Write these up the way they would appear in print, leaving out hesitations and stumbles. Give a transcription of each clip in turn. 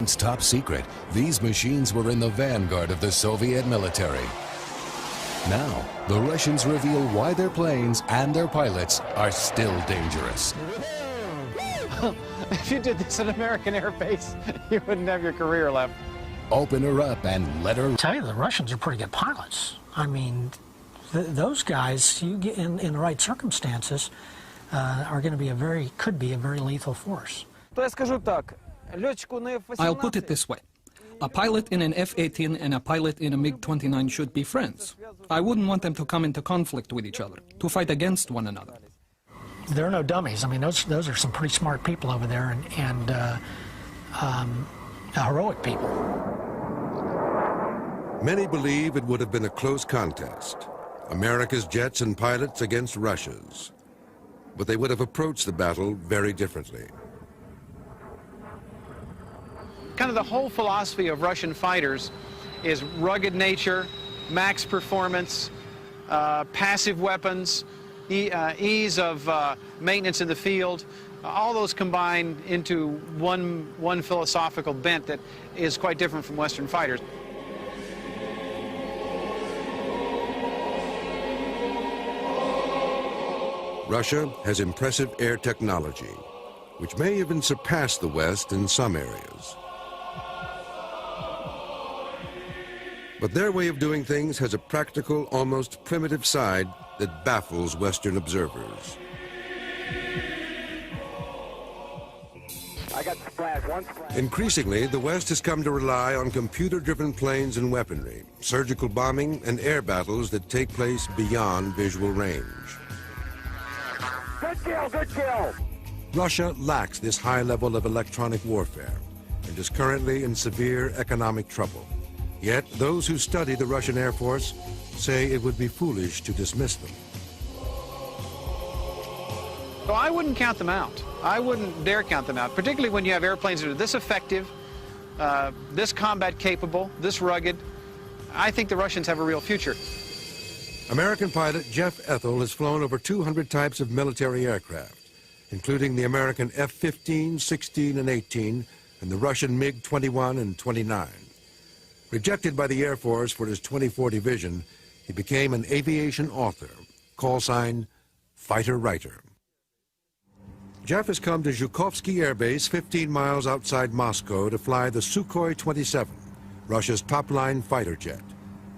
Top secret, these machines were in the vanguard of the Soviet military. Now, the Russians reveal why their planes and their pilots are still dangerous. If you did this at American Air Base, you wouldn't have your career left. Open her up and let her... I tell you, the Russians are pretty good pilots. I mean, those guys, you get in the right circumstances, are going to could be a very lethal force. I'll put it this way. A pilot in an F-18 and a pilot in a MiG-29 should be friends. I wouldn't want them to come into conflict with each other, to fight against one another. There are no dummies. I mean, those are some pretty smart people over there and heroic people. Many believe it would have been a close contest. America's jets and pilots against Russia's. But they would have approached the battle very differently. Kind of the whole philosophy of Russian fighters is rugged nature, max performance, passive weapons, ease of maintenance in the field. All those combine into one philosophical bent that is quite different from Western fighters. Russia has impressive air technology, which may even surpass the West in some areas. But their way of doing things has a practical, almost primitive side that baffles Western observers. Increasingly, the West has come to rely on computer-driven planes and weaponry, surgical bombing, and air battles that take place beyond visual range. Good kill, good kill! Russia lacks this high level of electronic warfare and is currently in severe economic trouble. Yet, those who study the Russian Air Force say it would be foolish to dismiss them. So I wouldn't count them out. I wouldn't dare count them out, particularly when you have airplanes that are this effective, this combat capable, this rugged. I think the Russians have a real future. American pilot Jeff Ethel has flown over 200 types of military aircraft, including the American F-15, 16, and 18, and the Russian MiG-21 and 29. Rejected by the Air Force for his 24 division, he became an aviation author, call sign Fighter Writer. Jeff has come to Zhukovsky Air Base 15 miles outside Moscow to fly the Sukhoi 27, Russia's top-line fighter jet.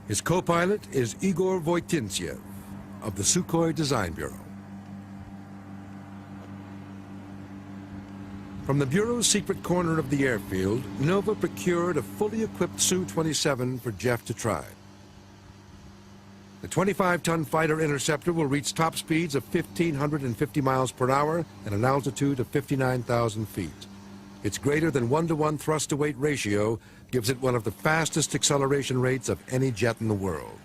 His co-pilot is Igor Voitintsev of the Sukhoi Design Bureau. From the Bureau's secret corner of the airfield, Nova procured a fully equipped Su-27 for Jeff to try. The 25-ton fighter interceptor will reach top speeds of 1,550 miles per hour and an altitude of 59,000 feet. Its greater than 1-to-1 thrust-to-weight ratio gives it one of the fastest acceleration rates of any jet in the world.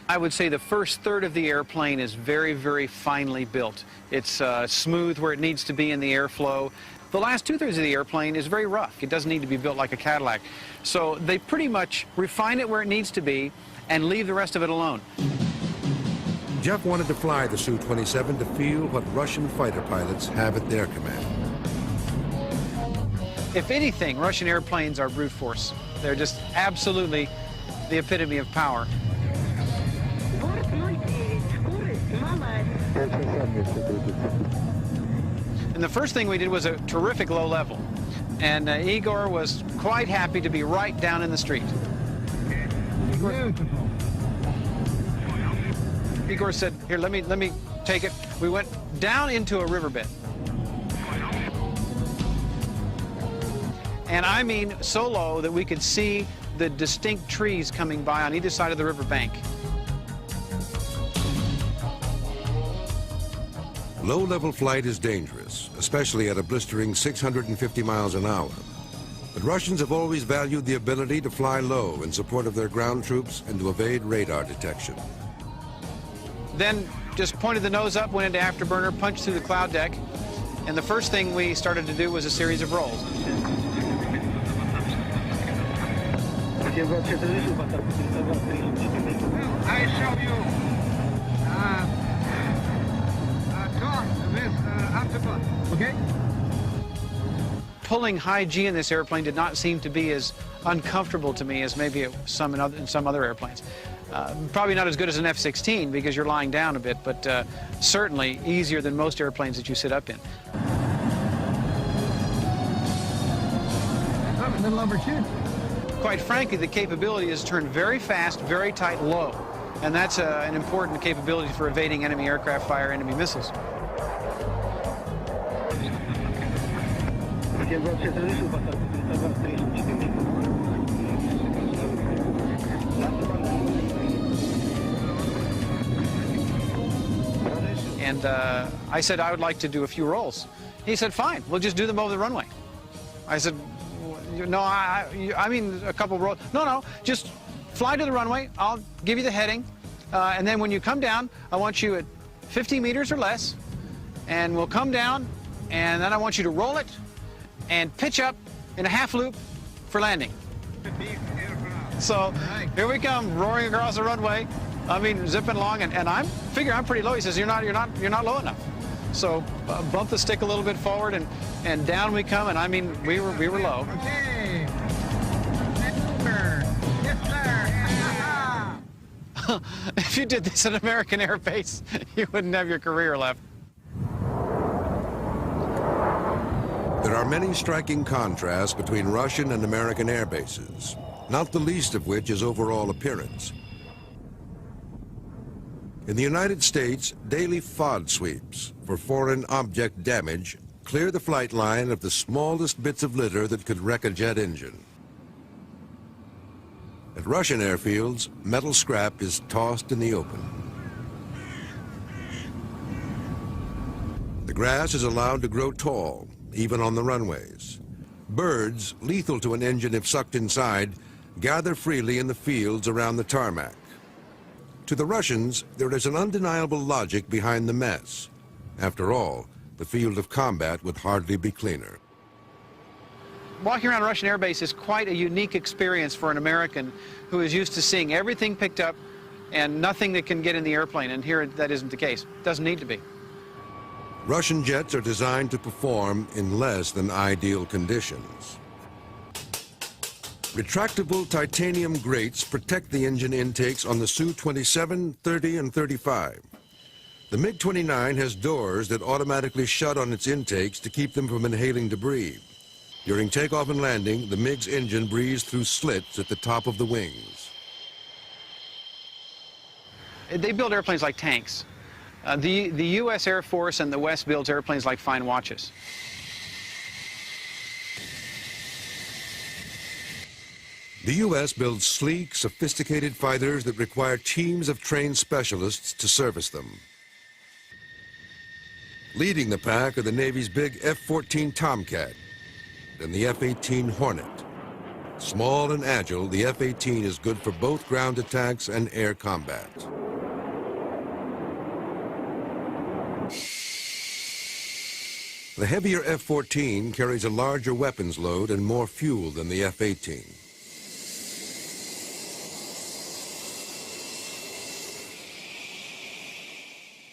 I would say the first third of the airplane is very, very finely built. It's smooth where it needs to be in the airflow. The last two-thirds of the airplane is very rough. It doesn't need to be built like a Cadillac. So they pretty much refine it where it needs to be and leave the rest of it alone. Jeff wanted to fly the Su-27 to feel what Russian fighter pilots have at their command. If anything, Russian airplanes are brute force. They're just absolutely the epitome of power. And the first thing we did was a terrific low level. And Igor was quite happy to be right down in the street. Igor said, here, let me take it. We went down into a riverbed. And I mean so low that we could see the distinct trees coming by on either side of the riverbank. Low-level flight is dangerous, especially at a blistering 650 miles an hour. But Russians have always valued the ability to fly low in support of their ground troops and to evade radar detection. Then just pointed the nose up, went into afterburner, punched through the cloud deck, and the first thing we started to do was a series of rolls. I show you turn with afterburn, okay? pulling high G in this airplane did not seem to be as uncomfortable to me as maybe in some other airplanes. Probably not as good as an F-16 because you're lying down a bit, but certainly easier than most airplanes that you sit up in. A little overshoot. Quite frankly, the capability is turned very fast, very tight, low. And that's an important capability for evading enemy aircraft fire, enemy missiles. And I said I would like to do a few rolls. He said, fine, we'll just do them over the runway. I said, no, I mean a couple rolls. No, just fly to the runway. I'll give you the heading. And then when you come down, I want you at 50 meters or less. And we'll come down, and then I want you to roll it and pitch up in a half loop for landing. So here we come, roaring across the runway. I mean, zipping along, and I'm figuring I'm pretty low. He says, you're not low enough. So bump the stick a little bit forward, and down we come. And I mean, we were low. Okay. Yes, sir. If you did this at American Air Base, you wouldn't have your career left. There are many striking contrasts between Russian and American air bases, not the least of which is overall appearance. In the United States, daily FOD sweeps for foreign object damage clear the flight line of the smallest bits of litter that could wreck a jet engine. At Russian airfields, metal scrap is tossed in the open. The grass is allowed to grow tall, even on the runways. Birds, lethal to an engine if sucked inside, gather freely in the fields around the tarmac. To the Russians, there is an undeniable logic behind the mess. After all, the field of combat would hardly be cleaner. Walking around a Russian air base is quite a unique experience for an American who is used to seeing everything picked up and nothing that can get in the airplane, and here that isn't the case. Doesn't need to be. Russian jets are designed to perform in less than ideal conditions. Retractable titanium grates protect the engine intakes on the Su-27, 30, and 35. The MiG-29 has doors that automatically shut on its intakes to keep them from inhaling debris. During takeoff and landing, the MiG's engine breathes through slits at the top of the wings. They build airplanes like tanks. The U.S. Air Force and the West builds airplanes like fine watches. The U.S. builds sleek, sophisticated fighters that require teams of trained specialists to service them. Leading the pack are the Navy's big F-14 Tomcat and the F-18 Hornet. Small and agile, the F-18 is good for both ground attacks and air combat. The heavier F-14 carries a larger weapons load and more fuel than the F-18.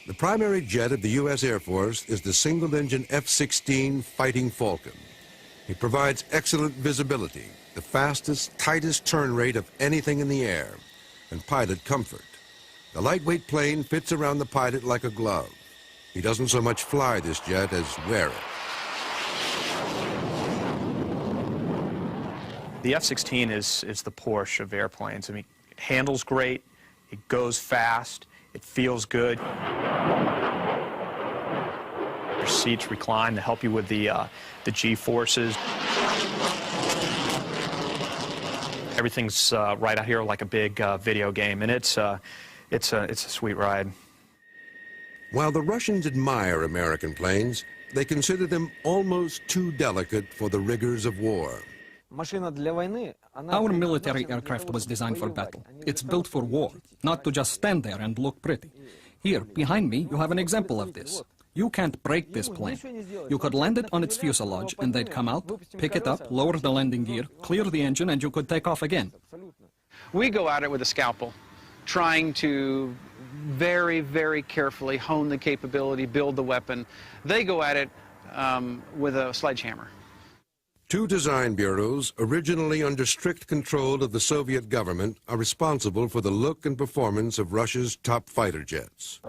The primary jet of the U.S. Air Force is the single-engine F-16 Fighting Falcon. It provides excellent visibility, the fastest, tightest turn rate of anything in the air, and pilot comfort. The lightweight plane fits around the pilot like a glove. He doesn't so much fly this jet as wear it. The F-16 is the Porsche of airplanes. I mean, it handles great, it goes fast, it feels good. Your seats recline to help you with the G-forces. Everything's right out here like a big video game, and it's a sweet ride. While the Russians admire American planes, they consider them almost too delicate for the rigors of war. Our military aircraft was designed for battle. It's built for war, not to just stand there and look pretty. Here, behind me, you have an example of this. You can't break this plane. You could land it on its fuselage, and they'd come out, pick it up, lower the landing gear, clear the engine, and you could take off again. We go at it with a scalpel, trying to very, very carefully hone the capability, build the weapon. They go at it with a sledgehammer. Two design bureaus, originally under strict control of the Soviet government, are responsible for the look and performance of Russia's top fighter jets.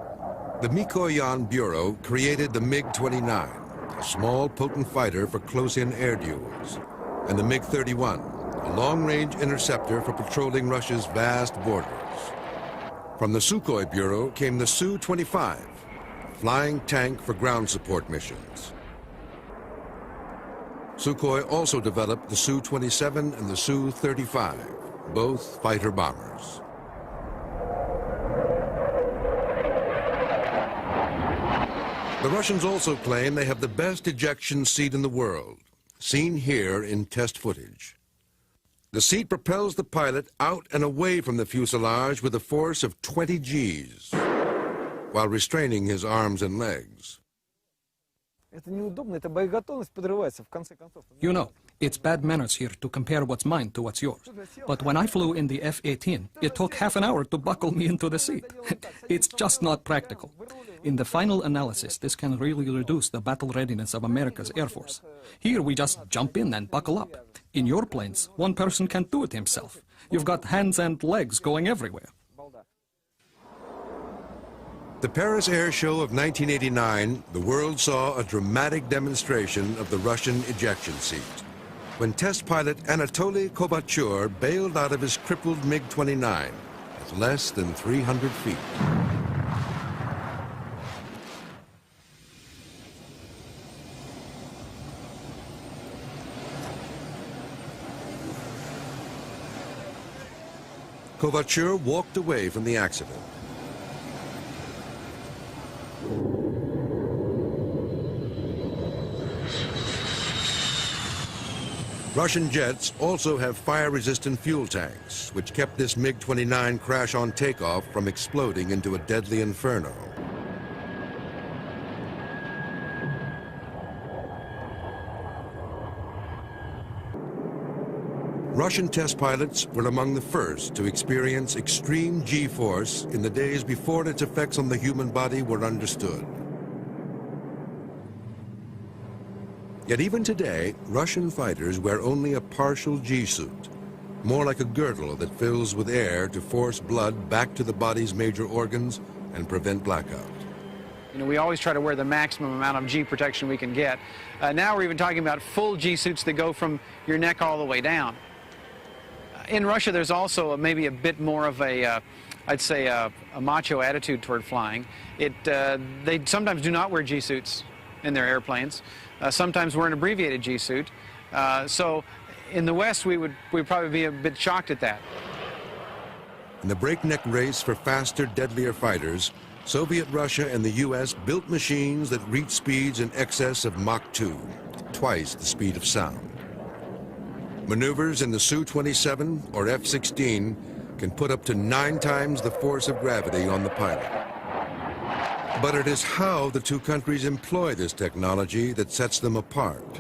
The Mikoyan Bureau created the MiG-29, a small, potent fighter for close-in air duels, and the MiG-31, a long-range interceptor for patrolling Russia's vast borders. From the Sukhoi Bureau came the Su-25, a flying tank for ground support missions. Sukhoi also developed the Su-27 and the Su-35, both fighter bombers. The Russians also claim they have the best ejection seat in the world, seen here in test footage. The seat propels the pilot out and away from the fuselage with a force of 20 Gs, while restraining his arms and legs. You know, it's bad manners here to compare what's mine to what's yours. But when I flew in the F-18, it took half an hour to buckle me into the seat. It's just not practical. In the final analysis, this can really reduce the battle readiness of America's Air Force. Here we just jump in and buckle up. In your planes, one person can't do it himself. You've got hands and legs going everywhere. The Paris Air Show of 1989, the world saw a dramatic demonstration of the Russian ejection seat, when test pilot Anatoly Kovalyov bailed out of his crippled MiG-29 at less than 300 feet. Kovalyov walked away from the accident. Russian jets also have fire-resistant fuel tanks, which kept this MiG-29 crash on takeoff from exploding into a deadly inferno. Russian test pilots were among the first to experience extreme G-force in the days before its effects on the human body were understood. Yet even today, Russian fighters wear only a partial G-suit, more like a girdle that fills with air to force blood back to the body's major organs and prevent blackout. You know, we always try to wear the maximum amount of G protection we can get. Now we're even talking about full G-suits that go from your neck all the way down. In Russia, there's also maybe a bit more of a, I'd say, a macho attitude toward flying. They sometimes do not wear G-suits in their airplanes. Sometimes wear an abbreviated G-suit. So in the West, we'd probably be a bit shocked at that. In the breakneck race for faster, deadlier fighters, Soviet Russia and the U.S. built machines that reached speeds in excess of Mach 2, twice the speed of sound. Maneuvers in the Su-27 or F-16 can put up to 9 times the force of gravity on the pilot. But it is how the two countries employ this technology that sets them apart.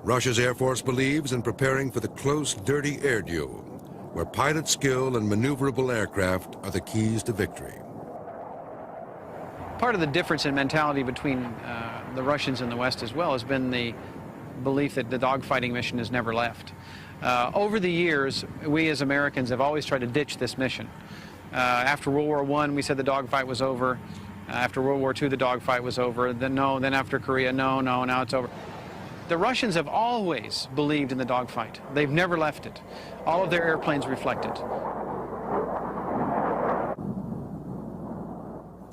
Russia's Air Force believes in preparing for the close, dirty air duel, where pilot skill and maneuverable aircraft are the keys to victory. Part of the difference in mentality between the Russians and the West as well has been the belief that the dogfighting mission has never left. Over the years, we as Americans have always tried to ditch this mission. After World War I, we said the dogfight was over. After World War II, the dogfight was over. Then no, then after Korea, no, now it's over. The Russians have always believed in the dogfight. They've never left it. All of their airplanes reflect it.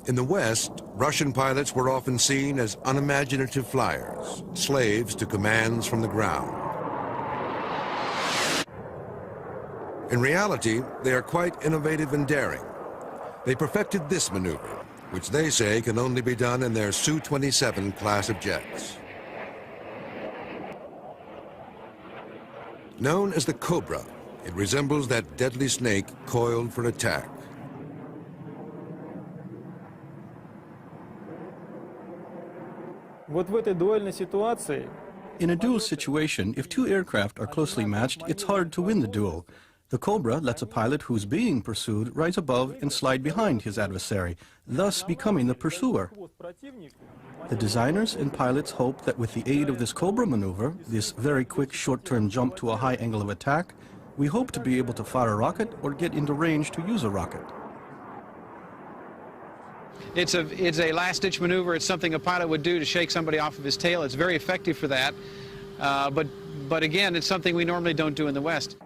In the West, Russian pilots were often seen as unimaginative flyers, slaves to commands from the ground. In reality, they are quite innovative and daring. They perfected this maneuver, which they say can only be done in their Su-27 class of jets. Known as the Cobra, it resembles that deadly snake coiled for attack. In a duel situation, if two aircraft are closely matched, it's hard to win the duel. The Cobra lets a pilot who's being pursued rise above and slide behind his adversary, thus becoming the pursuer. The designers and pilots hope that with the aid of this Cobra maneuver, this very quick short-term jump to a high angle of attack, we hope to be able to fire a rocket or get into range to use a rocket. It's a last-ditch maneuver. It's something a pilot would do to shake somebody off of his tail. It's very effective for that. But again, it's something we normally don't do in the West.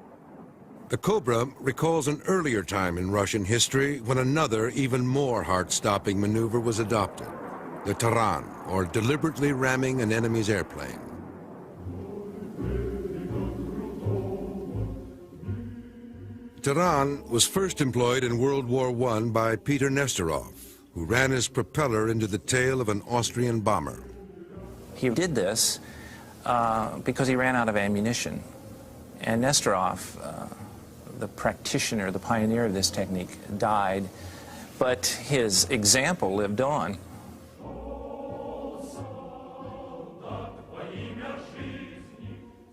The Cobra recalls an earlier time in Russian history when another, even more heart-stopping maneuver was adopted, the Taran, or deliberately ramming an enemy's airplane. Taran was first employed in World War I by Peter Nesterov, who ran his propeller into the tail of an Austrian bomber. He did this because he ran out of ammunition. And Nesterov, the practitioner, the pioneer of this technique, died, but his example lived on.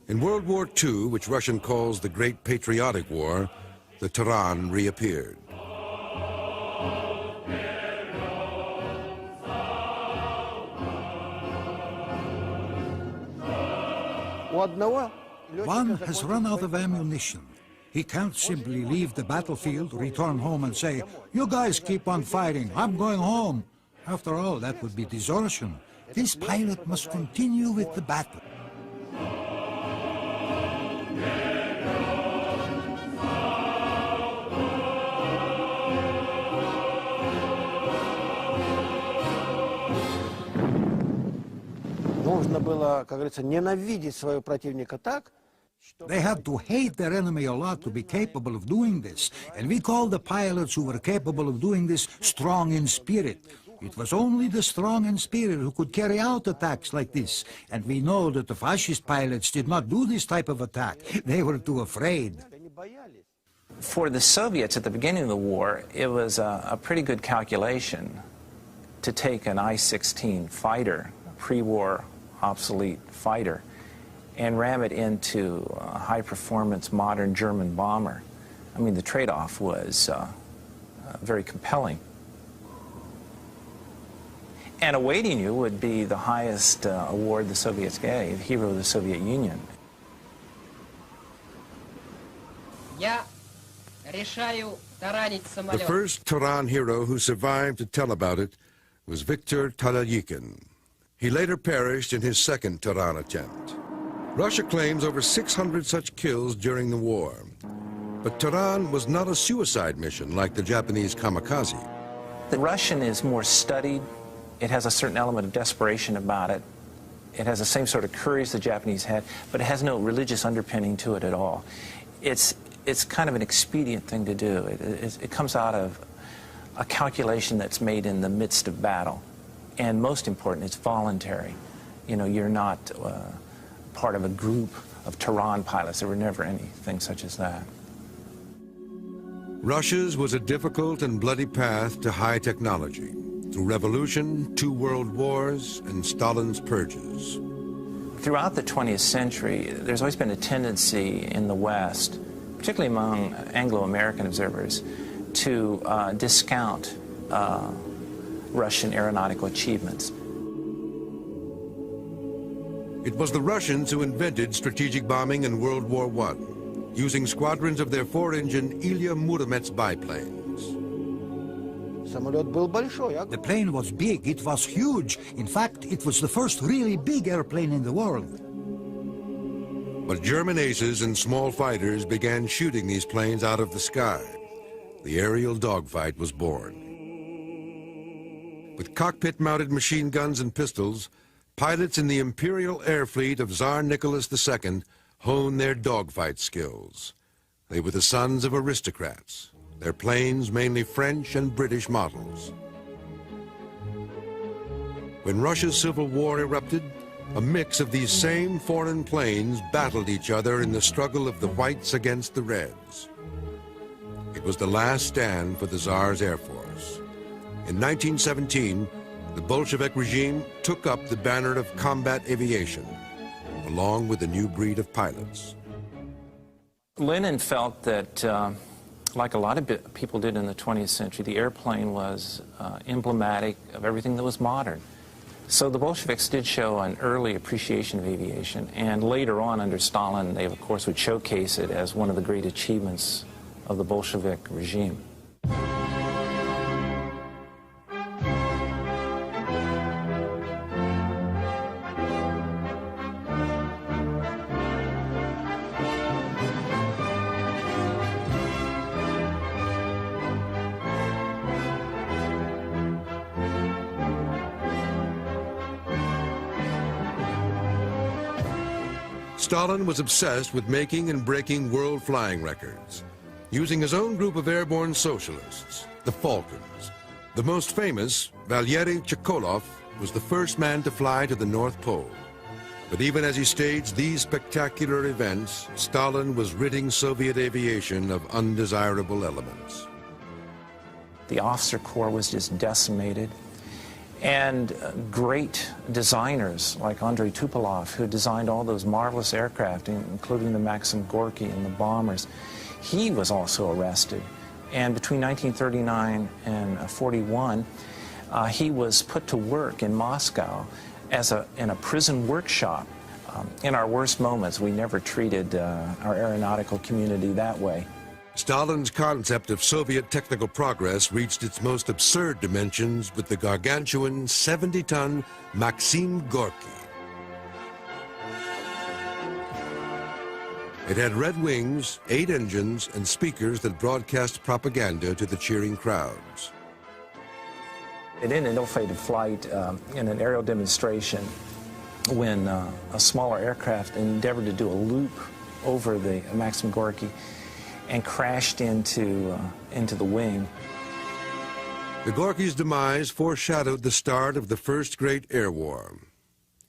In World War II, which Russian calls the Great Patriotic War, the Taran reappeared. One has run out of ammunition. He can't simply leave the battlefield, return home and say, "You guys keep on fighting, I'm going home." After all, that would be desertion. This pilot must continue with the battle. Нужно было, как говорится, ненавидеть своего противника так, They had to hate their enemy a lot to be capable of doing this, and we call the pilots who were capable of doing this strong in spirit. It was only the strong in spirit who could carry out attacks like this, and we know that the fascist pilots did not do this type of attack. They were too afraid. For the Soviets at the beginning of the war, it was a pretty good calculation to take an I-16 fighter, a pre-war obsolete fighter, and ram it into a high-performance modern German bomber. I mean, the trade-off was very compelling. And awaiting you would be the highest award the Soviets gave, Hero of the Soviet Union. The first Taran hero who survived to tell about it was Viktor Talaryikin. He later perished in his second Taran attempt. Russia claims over 600 such kills during the war. But Taran was not a suicide mission like the Japanese kamikaze. The Russian is more studied. It has a certain element of desperation about it. It has the same sort of courage the Japanese had, but it has no religious underpinning to it at all. It's kind of an expedient thing to do. It comes out of a calculation that's made in the midst of battle. And most important, it's voluntary. You know, you're not part of a group of Taran pilots. There were never anything such as that. Russia's was a difficult and bloody path to high technology, through revolution, 2 world wars, and Stalin's purges. Throughout the 20th century, there's always been a tendency in the West, particularly among Anglo-American observers, to discount Russian aeronautical achievements. It was the Russians who invented strategic bombing in World War I, using squadrons of their 4-engine Ilya Muromets biplanes. The plane was big, it was huge. In fact, it was the first really big airplane in the world. But German aces and small fighters began shooting these planes out of the sky. The aerial dogfight was born. With cockpit-mounted machine guns and pistols, pilots in the Imperial Air Fleet of Tsar Nicholas II honed their dogfight skills. They were the sons of aristocrats, their planes mainly French and British models. When Russia's Civil War erupted, a mix of these same foreign planes battled each other in the struggle of the whites against the reds. It was the last stand for the Tsar's Air Force. In 1917, the Bolshevik regime took up the banner of combat aviation, along with a new breed of pilots. Lenin felt that, like a lot of people did in the 20th century, the airplane was emblematic of everything that was modern. So the Bolsheviks did show an early appreciation of aviation, and later on under Stalin, they of course would showcase it as one of the great achievements of the Bolshevik regime. Stalin was obsessed with making and breaking world flying records, using his own group of airborne socialists, the Falcons. The most famous, Valery Chekolov, was the first man to fly to the North Pole. But even as he staged these spectacular events, Stalin was ridding Soviet aviation of undesirable elements. The officer corps was just decimated. And great designers like Andrei Tupolev, who designed all those marvelous aircraft, including the Maxim Gorky and the bombers, he was also arrested. And between 1939 and 41, he was put to work in Moscow in a prison workshop. In our worst moments, we never treated our aeronautical community that way. Stalin's concept of Soviet technical progress reached its most absurd dimensions with the gargantuan 70-ton Maxim Gorky. It had red wings, 8 engines, and speakers that broadcast propaganda to the cheering crowds. It ended an ill-fated flight in an aerial demonstration when a smaller aircraft endeavored to do a loop over the Maxim Gorky and crashed into the wing. The Gorky's demise foreshadowed the start of the First Great Air War.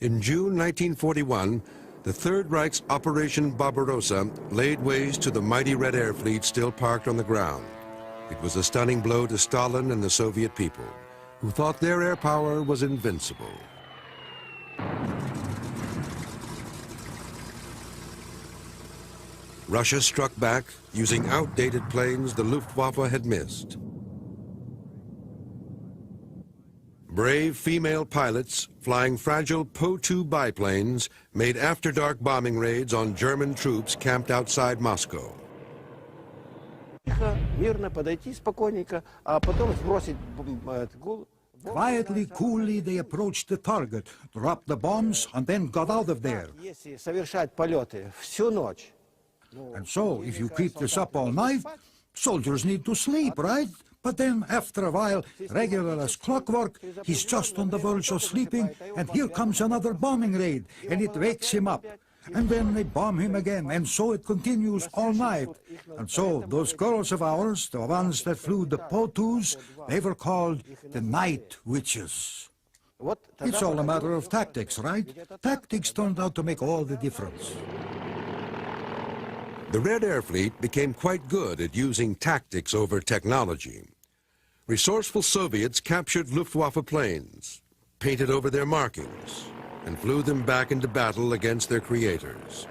In June 1941, the Third Reich's Operation Barbarossa laid waste to the mighty Red Air Fleet still parked on the ground. It was a stunning blow to Stalin and the Soviet people, who thought their air power was invincible. Russia struck back using outdated planes the Luftwaffe had missed. Brave female pilots flying fragile Po-2 biplanes made after-dark bombing raids on German troops camped outside Moscow. Quietly, coolly, they approached the target, dropped the bombs, and then got out of there. And so, if you keep this up all night, soldiers need to sleep, right? But then, after a while, regular as clockwork, he's just on the verge of sleeping, and here comes another bombing raid, and it wakes him up. And then they bomb him again, and so it continues all night. And so, those girls of ours, the ones that flew the Po-2s, they were called the Night Witches. It's all a matter of tactics, right? Tactics turned out to make all the difference. The Red Air Fleet became quite good at using tactics over technology. Resourceful Soviets captured Luftwaffe planes, painted over their markings, and flew them back into battle against their creators.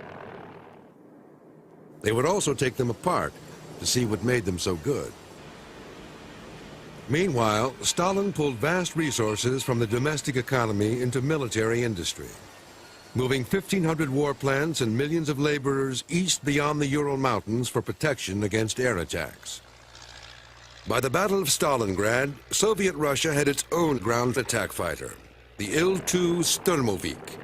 They would also take them apart to see what made them so good. Meanwhile, Stalin pulled vast resources from the domestic economy into military industry, moving 1,500 warplanes and millions of laborers east beyond the Ural Mountains for protection against air attacks. By the Battle of Stalingrad, Soviet Russia had its own ground attack fighter, the Il-2 Sturmovik.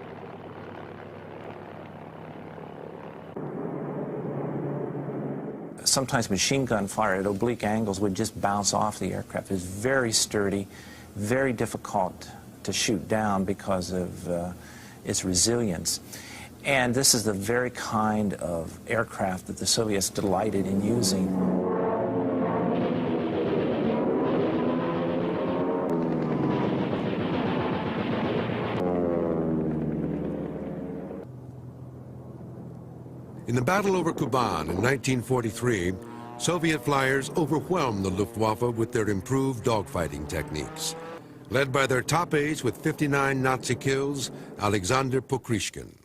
Sometimes machine gun fire at oblique angles would just bounce off the aircraft. It was very sturdy, very difficult to shoot down because of its resilience. And this is the very kind of aircraft that the Soviets delighted in using. In the battle over Kuban in 1943, Soviet flyers overwhelmed the Luftwaffe with their improved dogfighting techniques, led by their top ace with 59 Nazi kills, Alexander Pokrishkin.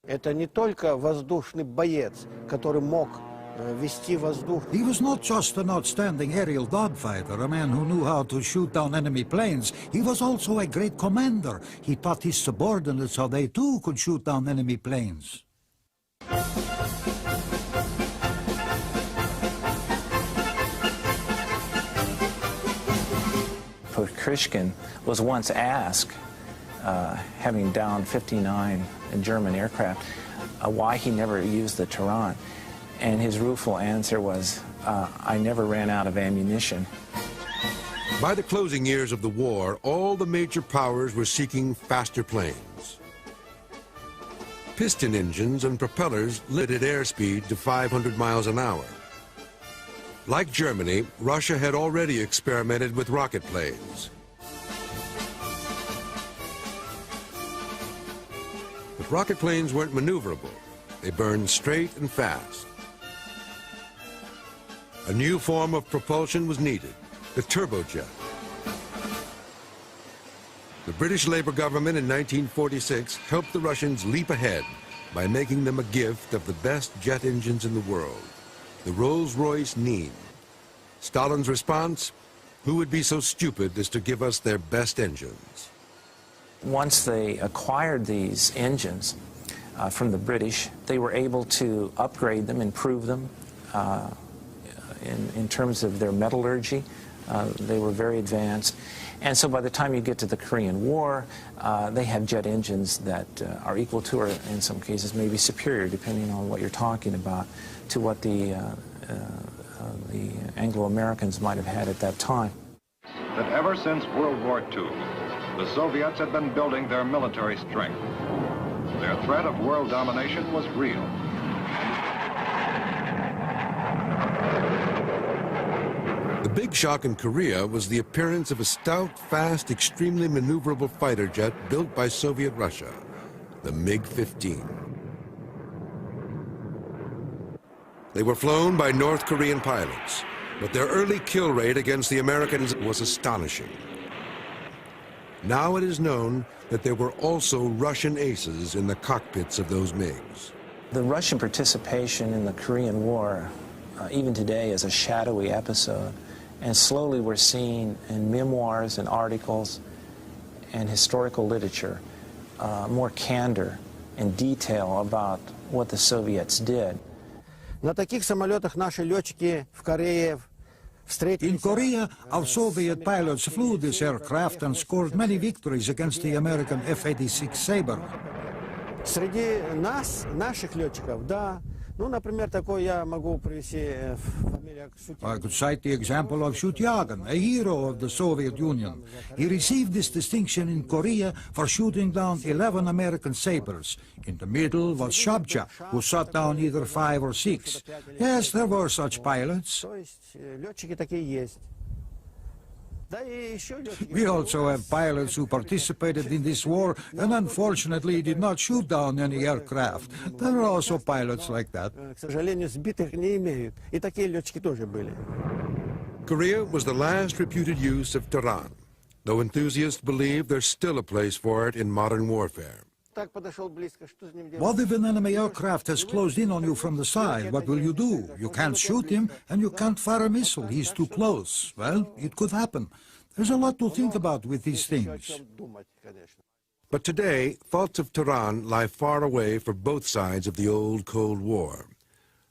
Это не только воздушный боец, который мог вести воздух. He was not just an outstanding aerial dogfighter, a man who knew how to shoot down enemy planes. He was also a great commander. He taught his subordinates how they too could shoot down enemy planes. Pushkin was once asked, having downed 59 German aircraft, why he never used the Tehran. And his rueful answer was, I never ran out of ammunition. By the closing years of the war, all the major powers were seeking faster planes. Piston engines and propellers limited airspeed to 500 miles an hour. Like Germany, Russia had already experimented with rocket planes. But rocket planes weren't maneuverable. They burned straight and fast. A new form of propulsion was needed, the turbojet. The British Labour government in 1946 helped the Russians leap ahead by making them a gift of the best jet engines in the world, the Rolls-Royce Nene. Stalin's response, who would be so stupid as to give us their best engines? Once they acquired these engines from the British, they were able to upgrade them, improve them. In terms of their metallurgy, they were very advanced. And so by the time you get to the Korean War, they have jet engines that are equal to, or in some cases maybe superior, depending on what you're talking about, to what the Anglo-Americans might have had at that time. That ever since World War II, the Soviets had been building their military strength. Their threat of world domination was real. The big shock in Korea was the appearance of a stout, fast, extremely maneuverable fighter jet built by Soviet Russia, the MiG-15. They were flown by North Korean pilots, but their early kill rate against the Americans was astonishing. Now it is known that there were also Russian aces in the cockpits of those MiGs. The Russian participation in the Korean War, even today, is a shadowy episode. And slowly we're seeing in memoirs and articles and historical literature more candor and detail about what the Soviets did. На таких самолетах наши летчики в Корее встретились. In Korea, our Soviet pilots flew this aircraft and scored many victories against the American F-86 Sabre. Среди нас, наших летчиков, да. Ну, например, такой я могу привести фамилию Шутягин. I could cite the example of Shutyagan, a hero of the Soviet Union. He received this distinction in Korea for shooting down 11 American Sabres. In the middle was Shabcha, who shot down either 5 or 6. Yes, there were such pilots. То есть летчики такие есть. We also have pilots who participated in this war and unfortunately did not shoot down any aircraft. There are also pilots like that. К сожалению, сбитых не имеют. И такие летчики тоже были. Korea was the last reputed use of Tehran, though enthusiasts believe there's still a place for it in modern warfare. Так подошел близко, что с ним делать? What if an enemy aircraft has closed in on you from the side? What will you do? You can't shoot him and you can't fire a missile. He's too close. Well, it could happen. There's a lot to think about with these things. But today, faults of Tehran lie far away for both sides of the old Cold War.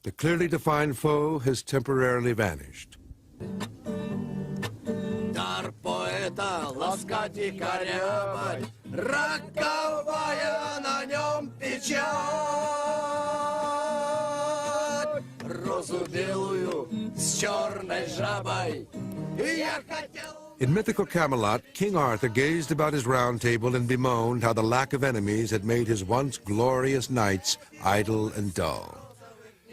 The clearly defined foe has temporarily vanished. Дар поэта ласкать и корябать, роковая на нем печать. Розу белую с черной жабой я хотел. In mythical Camelot, King Arthur gazed about his round table and bemoaned how the lack of enemies had made his once glorious knights idle and dull.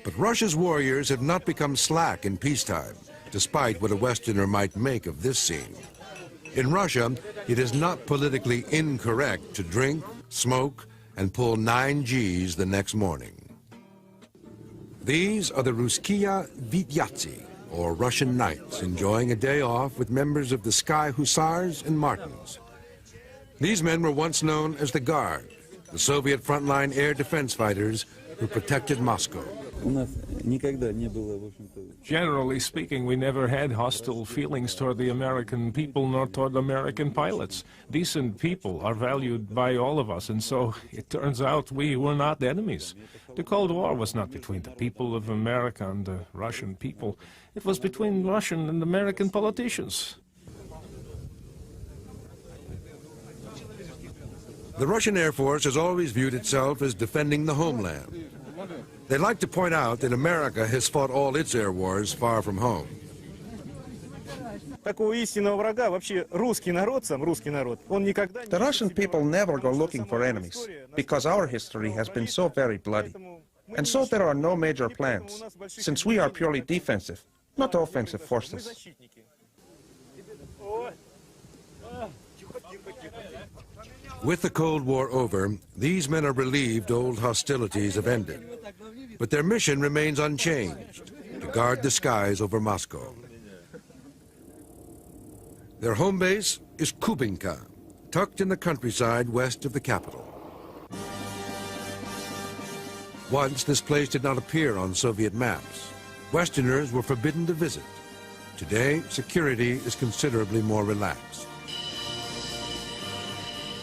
But Russia's warriors have not become slack in peacetime, despite what a Westerner might make of this scene. In Russia, it is not politically incorrect to drink, smoke, and pull 9 Gs the next morning. These are the Ruskiya Vityatsi, or Russian Knights, enjoying a day off with members of the Sky Hussars and Martins. These men were once known as the Guard, the Soviet frontline air defense fighters who protected Moscow. У нас Generally speaking, we never had hostile feelings toward the American people nor toward American pilots. Decent people are valued by all of us, and so it turns out we were not enemies. The Cold War was not between the people of America and the Russian people. It was between Russian and American politicians. The Russian Air Force has always viewed itself as defending the homeland. They like to point out that America has fought all its air wars far from home. The Russian people never go looking for enemies, because our history has been so very bloody. And so there are no major plans, since we are purely defensive, not offensive forces. With the Cold War over, these men are relieved old hostilities have ended. But their mission remains unchanged, to guard the skies over Moscow. Their home base is Kubinka, tucked in the countryside west of the capital. Once, this place did not appear on Soviet maps. Westerners were forbidden to visit. Today, security is considerably more relaxed.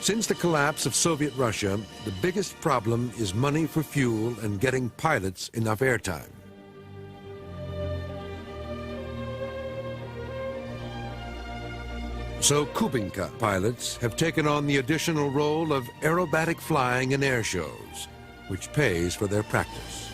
Since the collapse of Soviet Russia, the biggest problem is money for fuel and getting pilots enough airtime. So Kubinka pilots have taken on the additional role of aerobatic flying in air shows, which pays for their practice.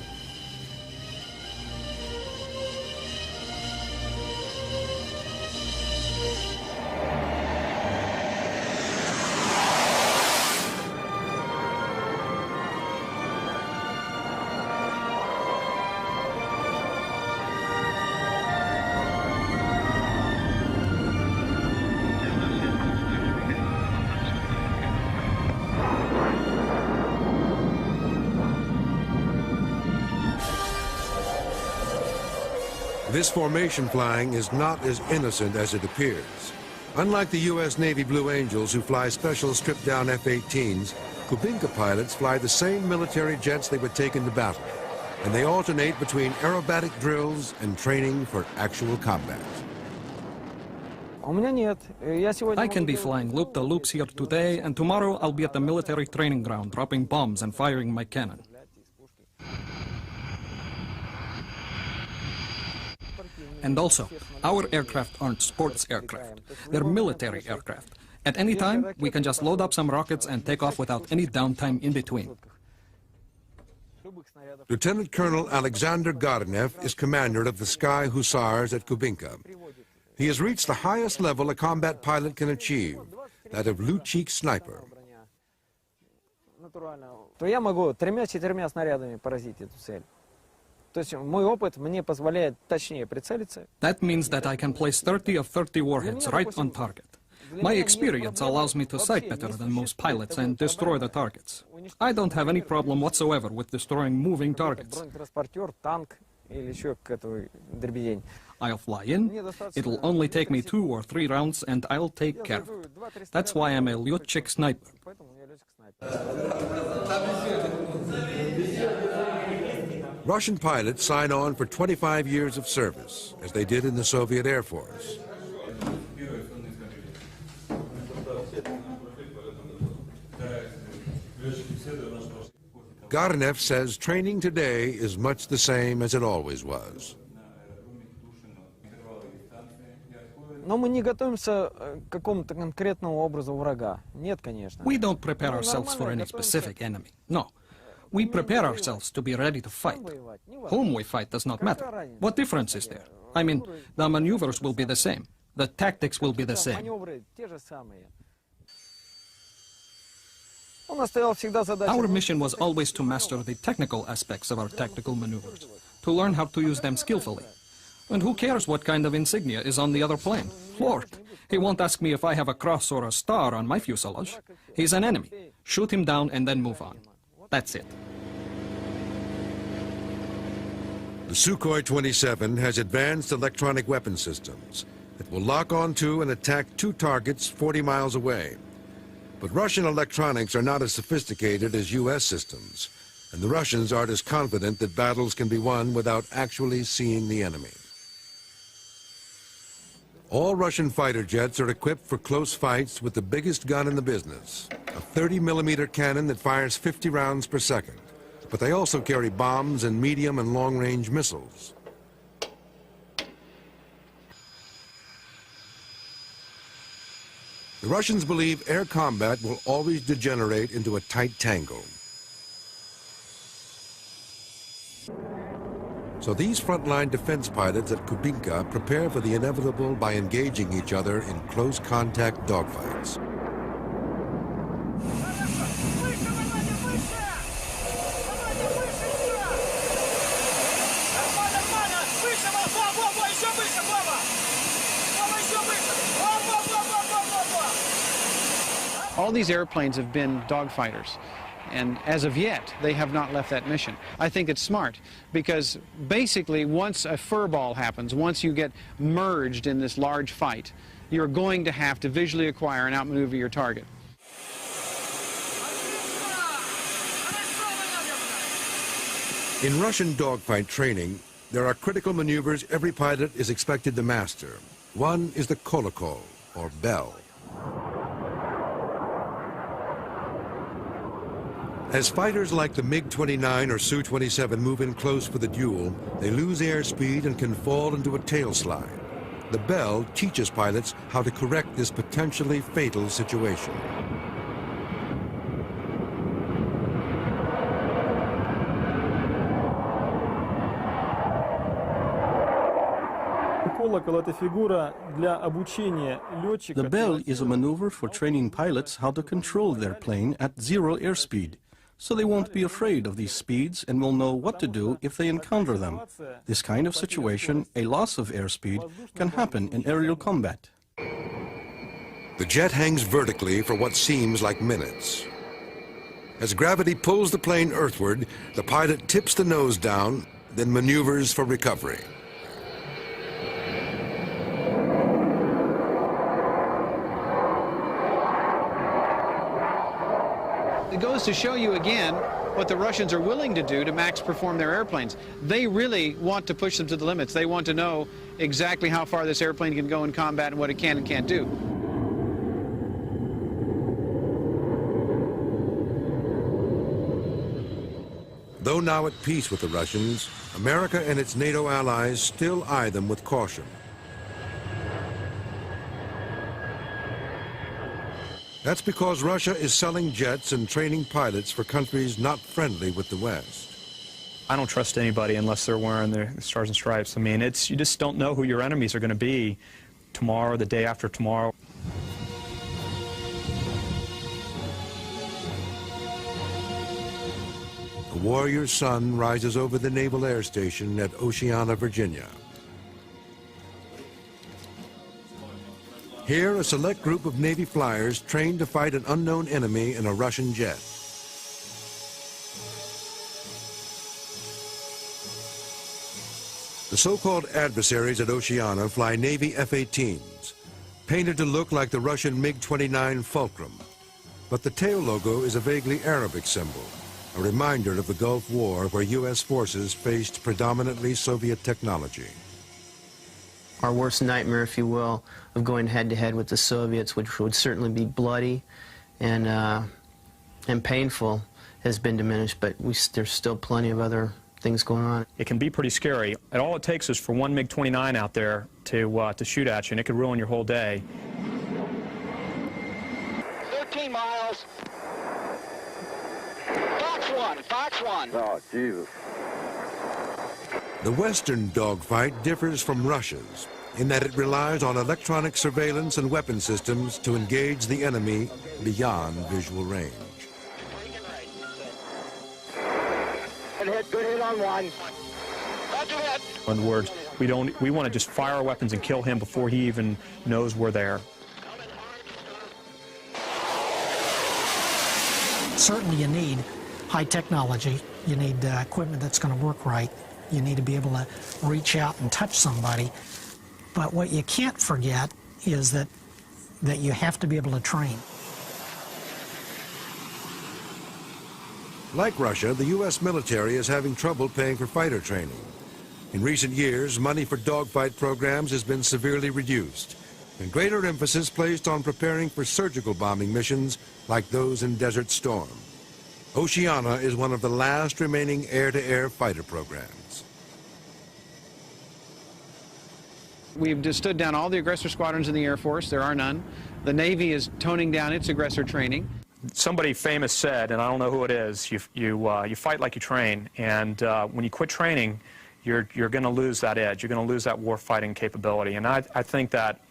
This formation flying is not as innocent as it appears. Unlike the U.S. Navy Blue Angels, who fly special stripped-down F-18s, Kubinka pilots fly the same military jets they would take into battle, and they alternate between aerobatic drills and training for actual combat. I can be flying loop-the-loops here today, and tomorrow I'll be at the military training ground dropping bombs and firing my cannon. And also, our aircraft aren't sports aircraft. They're military aircraft. At any time, we can just load up some rockets and take off without any downtime in between. Lieutenant Colonel Alexander Garnev is commander of the Sky Hussars at Kubinka. He has reached the highest level a combat pilot can achieve, that of Luchik sniper. Я могу 3-4 снарядами поразить эту цель. То есть мой опыт мне позволяет точнее прицелиться. That means that I can place 30 of 30 warheads right on target. My experience allows me to sight better than most pilots and destroy the targets. I don't have any problem whatsoever with destroying moving targets. I'll fly in, it'll only take me 2 or 3 rounds, and I'll take care of it. That's why I'm a Lyotchik sniper. Russian pilots sign on for 25 years of service, as they did in the Soviet Air Force. Garnev says training today is much the same as it always was. Но мы не готовимся к какому-то конкретному образу врага. Нет, конечно. We don't prepare ourselves for any specific enemy. No. We prepare ourselves to be ready to fight. Whom we fight does not matter. What difference is there? I mean, the maneuvers will be the same. The tactics will be the same. Our mission was always to master the technical aspects of our tactical maneuvers, to learn how to use them skillfully. And who cares what kind of insignia is on the other plane? Lord, he won't ask me if I have a cross or a star on my fuselage. He's an enemy. Shoot him down and then move on. That's it. The Sukhoi 27 has advanced electronic weapon systems that will lock onto and attack 2 targets 40 miles away. But Russian electronics are not as sophisticated as U.S. systems, and the Russians aren't as confident that battles can be won without actually seeing the enemy. All Russian fighter jets are equipped for close fights with the biggest gun in the business, a 30mm cannon that fires 50 rounds per second. But they also carry bombs and medium and long-range missiles. The Russians believe air combat will always degenerate into a tight tangle. So these frontline defense pilots at Kubinka prepare for the inevitable by engaging each other in close contact dogfights. All these airplanes have been dogfighters, and as of yet, they have not left that mission. I think it's smart, because basically once a furball happens, once you get merged in this large fight, you're going to have to visually acquire and outmaneuver your target. In Russian dogfight training, there are critical maneuvers every pilot is expected to master. One is the kolokol, or bell. As fighters like the MiG-29 or Su-27 move in close for the duel, they lose airspeed and can fall into a tail slide. The bell teaches pilots how to correct this potentially fatal situation. The bell is a maneuver for training pilots how to control their plane at zero airspeed, so they won't be afraid of these speeds and will know what to do if they encounter them. This kind of situation, a loss of airspeed, can happen in aerial combat. The jet hangs vertically for what seems like minutes. As gravity pulls the plane earthward, the pilot tips the nose down, then maneuvers for recovery. It goes to show you again what the Russians are willing to do to max perform their airplanes. They really want to push them to the limits. They want to know exactly how far this airplane can go in combat and what it can and can't do. Though now at peace with the Russians, America and its NATO allies still eye them with caution. That's because Russia is selling jets and training pilots for countries not friendly with the West. I don't trust anybody unless they're wearing their stars and stripes. I mean, you just don't know who your enemies are going to be tomorrow, the day after tomorrow. A warrior sun rises over the Naval Air Station at Oceana, Virginia. Here, a select group of Navy flyers trained to fight an unknown enemy in a Russian jet. The so-called adversaries at Oceana fly Navy F-18s, painted to look like the Russian MiG-29 Fulcrum. But the tail logo is a vaguely Arabic symbol, a reminder of the Gulf War where U.S. forces faced predominantly Soviet technology. Our worst nightmare, if you will, of going head-to-head with the Soviets, which would certainly be bloody and painful, has been diminished, but there's still plenty of other things going on. It can be pretty scary. And all it takes is for one MiG-29 out there to shoot at you, and it could ruin your whole day. 13 miles. Fox 1. Oh, Jesus. The Western dogfight differs from Russia's in that it relies on electronic surveillance and weapon systems to engage the enemy beyond visual range. Good hit on one. In other words, we want to just fire our weapons and kill him before he even knows we're there. Certainly you need high technology. You need equipment that's going to work right. You need to be able to reach out and touch somebody. But what you can't forget is that you have to be able to train. Like Russia, the U.S. military is having trouble paying for fighter training. In recent years, money for dogfight programs has been severely reduced, and greater emphasis placed on preparing for surgical bombing missions like those in Desert Storm. Oceana is one of the last remaining air-to-air fighter programs. We've just stood down all the aggressor squadrons in the Air Force. There are none. The Navy is toning down its aggressor training. Somebody famous said, and I don't know who it is, you fight like you train, and when you quit training, you're going to lose that edge. You're going to lose that war-fighting capability. And I think that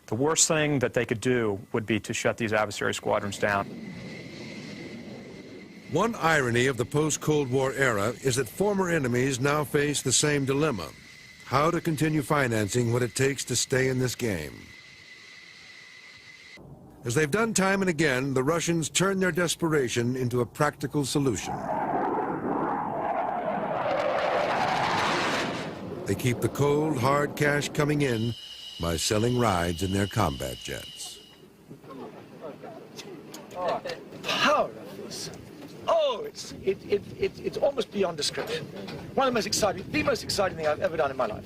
the worst thing that they could do would be to shut these adversary squadrons down. One irony of the post-Cold War era is that former enemies now face the same dilemma: how to continue financing what it takes to stay in this game. As they've done time and again, the Russians turn their desperation into a practical solution. They keep the cold, hard cash coming in by selling rides in their combat jets. Power of this. Oh, it's almost beyond description. One of the most exciting thing I've ever done in my life.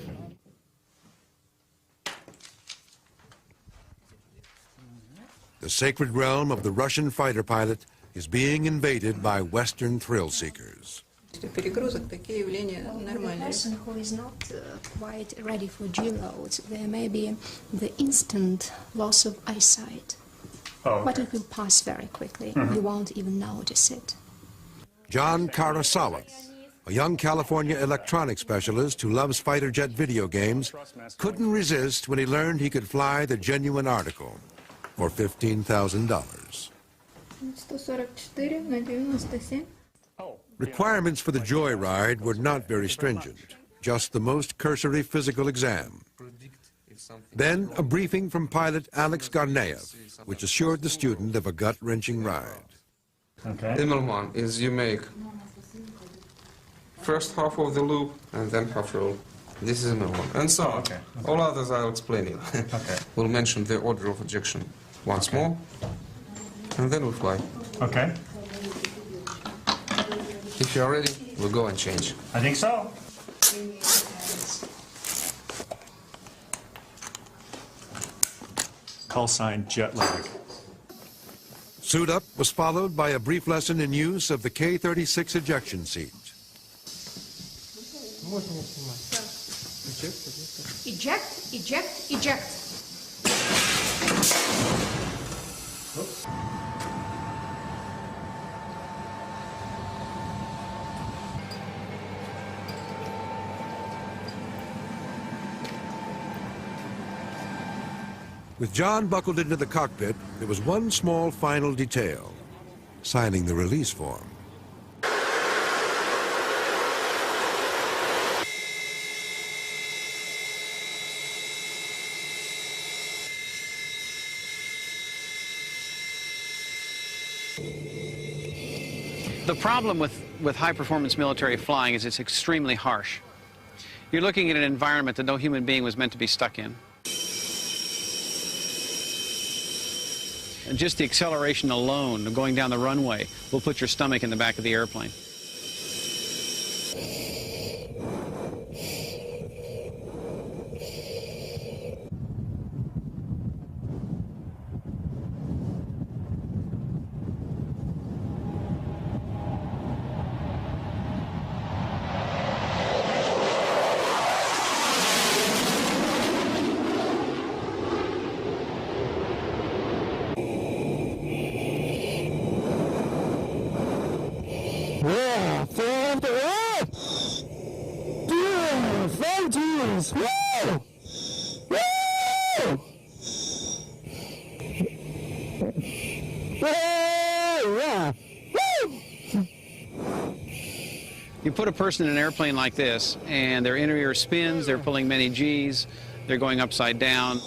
The sacred realm of the Russian fighter pilot is being invaded by Western thrill seekers. A person who is not quite ready for G-loads, there may be the instant loss of eyesight. Oh, okay. But it will pass very quickly. You won't even notice it. John Karasawa, a young California electronics specialist who loves fighter jet video games, couldn't resist when he learned he could fly the genuine article for $15,000. Requirements for the joyride were not very stringent, just the most cursory physical exam. Then a briefing from pilot Alex Garneyev, which assured the student of a gut-wrenching ride. Okay. ML1 is you make first half of the loop and then half roll. This is ML1. And so on. Okay. All others I'll explain you. Okay. We'll mention the order of ejection once more, and then we'll fly. Okay. If you're ready, we'll go and change. I think so. Call sign jet lag. Suit up was followed by a brief lesson in use of the K-36 ejection seat. Eject, eject, eject. Oops. With John buckled into the cockpit, there was one small final detail: signing the release form. The problem with high-performance military flying is it's extremely harsh. You're looking at an environment that no human being was meant to be stuck in. And just the acceleration alone of going down the runway will put your stomach in the back of the airplane. You put a person in an airplane like this, and their inner ear spins, they're pulling many G's, they're going upside down.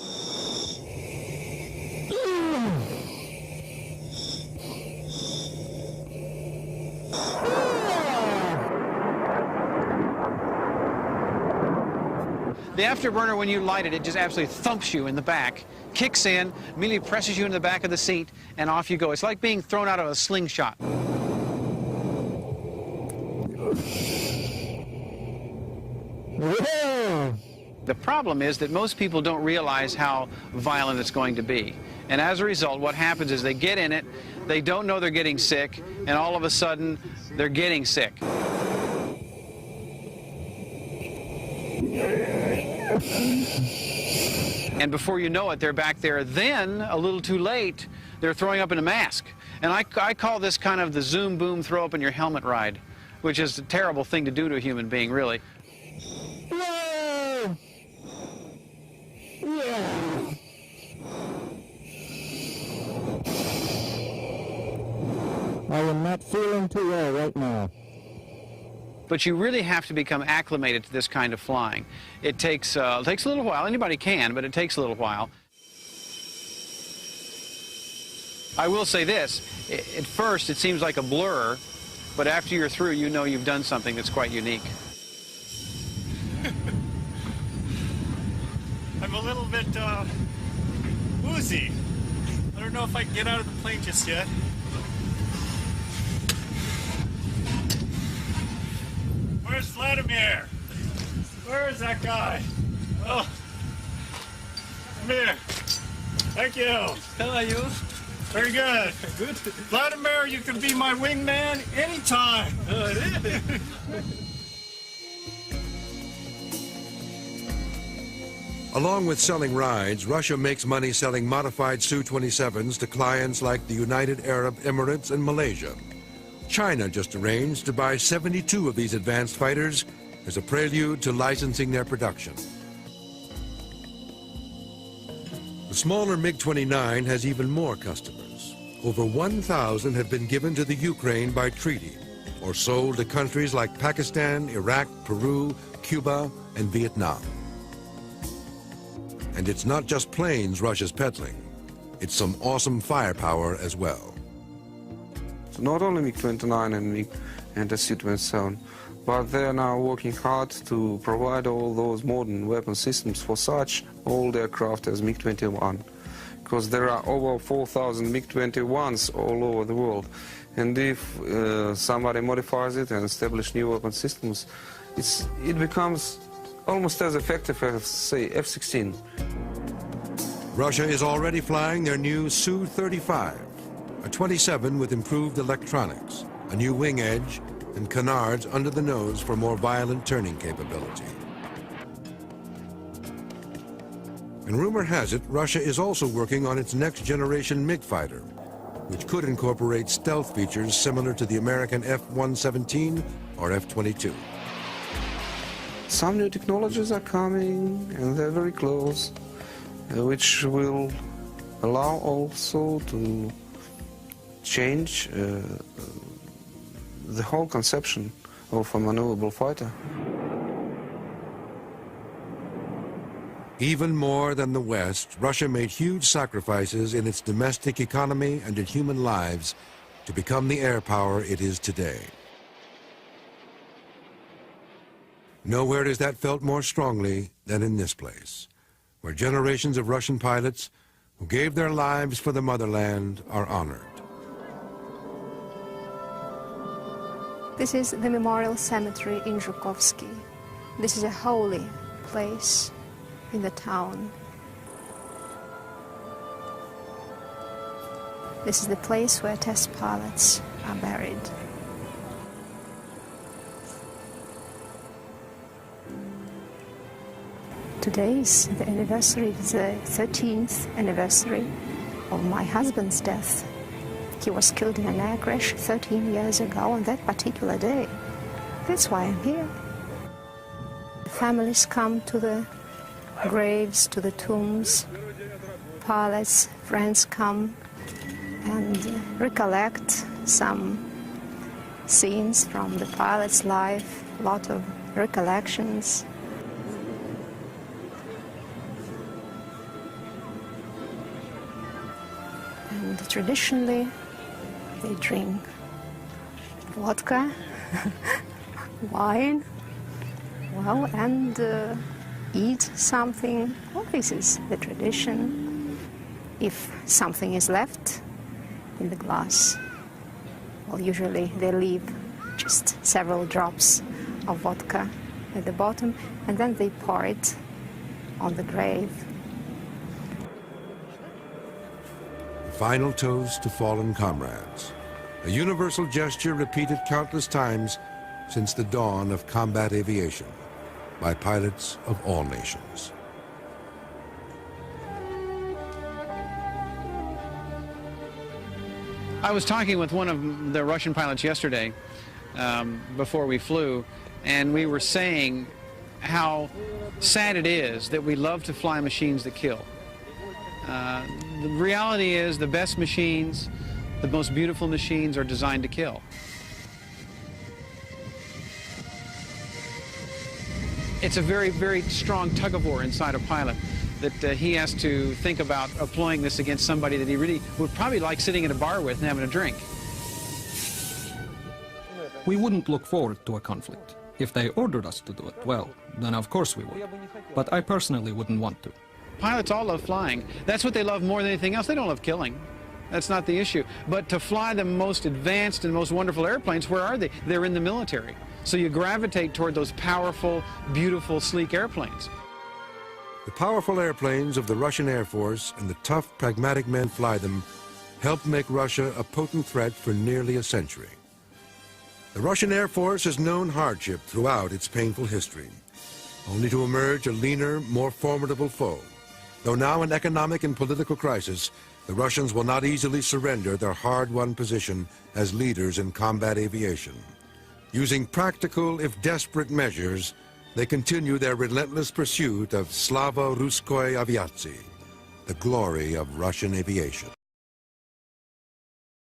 The afterburner, when you light it, it just absolutely thumps you in the back, kicks in, immediately presses you in the back of the seat, and off you go. It's like being thrown out of a slingshot. The problem is that most people don't realize how violent it's going to be. And as a result, what happens is they get in it, they don't know they're getting sick, and all of a sudden, they're getting sick. And before you know it, they're back there. Then, a little too late, they're throwing up in a mask. And I call this kind of the zoom, boom, throw up in your helmet ride, which is a terrible thing to do to a human being, really. I am not feeling too well right now. But you really have to become acclimated to this kind of flying. It takes a little while. Anybody can, but it takes a little while. I will say this, at first it seems like a blur, but after you're through, you know you've done something that's quite unique. I'm a little bit woozy. I don't know if I can get out of the plane just yet. Where's Vladimir? Where is that guy? Oh, come here. Thank you. How are you? Very good. Good. Vladimir, you can be my wingman anytime. Oh, it is. Along with selling rides, Russia makes money selling modified Su-27s to clients like the United Arab Emirates and Malaysia. China just arranged to buy 72 of these advanced fighters as a prelude to licensing their production. The smaller MiG-29 has even more customers. Over 1,000 have been given to the Ukraine by treaty or sold to countries like Pakistan, Iraq, Peru, Cuba, and Vietnam. And it's not just planes Russia's peddling. It's some awesome firepower as well. So not only MiG-29 and the Su-27, but they are now working hard to provide all those modern weapon systems for such old aircraft as MiG-21. Because there are over 4,000 MiG-21s all over the world. And if somebody modifies it and establishes new weapon systems, it becomes almost as effective as, say, F-16. Russia is already flying their new Su-35, a 27 with improved electronics, a new wing edge, and canards under the nose for more violent turning capability. And rumor has it, Russia is also working on its next-generation MiG fighter, which could incorporate stealth features similar to the American F-117 or F-22. Some new technologies are coming, and they're very close, which will allow also to change the whole conception of a maneuverable fighter. Even more than the West, Russia made huge sacrifices in its domestic economy and in human lives to become the air power it is today. Nowhere is that felt more strongly than in this place, where generations of Russian pilots who gave their lives for the motherland are honored. This is the memorial cemetery in Zhukovsky. This is a holy place in the town. This is the place where test pilots are buried. Today is the anniversary, the 13th anniversary of my husband's death. He was killed in an air crash 13 years ago on that particular day. That's why I'm here. The families come to the graves, to the tombs. Pilots, friends come and recollect some scenes from the pilot's life, a lot of recollections. And traditionally, they drink vodka, wine, well, and eat something. Well, this is the tradition. If something is left in the glass, well, usually they leave just several drops of vodka at the bottom, and then they pour it on the grave. The final toast to fallen comrades, a universal gesture repeated countless times since the dawn of combat aviation by pilots of all nations. I was talking with one of the Russian pilots yesterday before we flew, and we were saying how sad it is that we love to fly machines that kill. The reality is the best machines, the most beautiful machines are designed to kill. It's a very, very strong tug-of-war inside a pilot that he has to think about employing this against somebody that he really would probably like sitting in a bar with and having a drink. We wouldn't look forward to a conflict. If they ordered us to do it, well, then of course we would. But I personally wouldn't want to. Pilots all love flying. That's what they love more than anything else. They don't love killing. That's not the issue. But to fly the most advanced and most wonderful airplanes, where are they? They're in the military. So you gravitate toward those powerful, beautiful, sleek airplanes. The powerful airplanes of the Russian Air Force and the tough, pragmatic men fly them helped make Russia a potent threat for nearly a century. The Russian Air Force has known hardship throughout its painful history, only to emerge a leaner, more formidable foe. Though now in economic and political crisis, the Russians will not easily surrender their hard-won position as leaders in combat aviation. Using practical, if desperate, measures, they continue their relentless pursuit of Slava Ruskoi Aviatsii, the glory of Russian aviation.